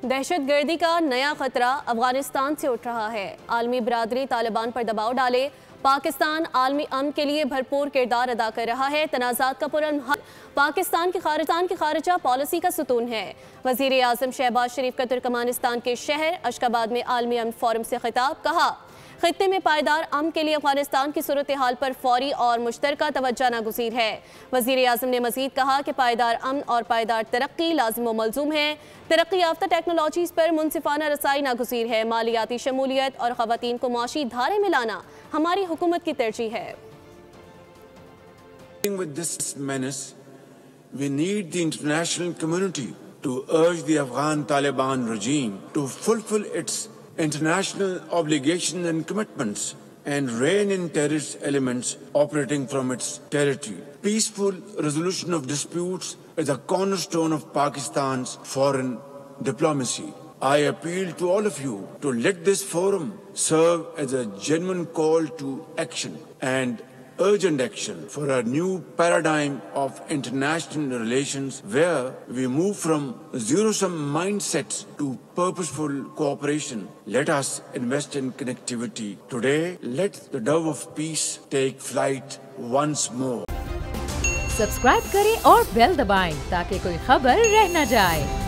दहशतगर्दी का नया खतरा अफगानिस्तान से उठ रहा है। आलमी बरादरी तालिबान पर दबाव डाले। पाकिस्तान आलमी अमन के लिए भरपूर किरदार अदा कर रहा है। तनाज़ात का पुरअमन हल पाकिस्तान की खारिजा पॉलिसी का सुतून है। वज़ीर आज़म शहबाज शरीफ का तुर्कमानिस्तान के शहर अशकाबाद में आलमी अमन फोरम से खिताब। कहा, खित्ते में पायदार अमन के लिए अफगानिस्तान की सूरत हाल पर फौरी और मुश्तरका तवज्जो नागुज़ीर है। वज़ीर आज़म ने मज़ीद कहा कि पायदार अमन और पायदार तरक्की लाज़िम व मलज़ूम है। तरक्की याफ्ता टेक्नोलॉजीज़ पर मुनसिफाना रसाई नागुज़ीर है। मालियाती शमूलियत और ख़वातीन को माशी धारे में लाना हमारी हुकूमत की तरजीह है। With this menace, we need the international community to urge the Afghan Taliban regime to fulfill its international obligations and commitments and rein in terrorist elements operating from its territory. Peaceful resolution of disputes is a cornerstone of Pakistan's foreign diplomacy. I appeal to all of you to let this forum serve as a genuine call to action and urgent action for a new paradigm of international relations where we move from zero-sum mindsets to purposeful cooperation. Let us invest in connectivity. Today, let the dove of peace take flight once more. Subscribe करें और bell दबाएं ताकि कोई खबर रह न जाए।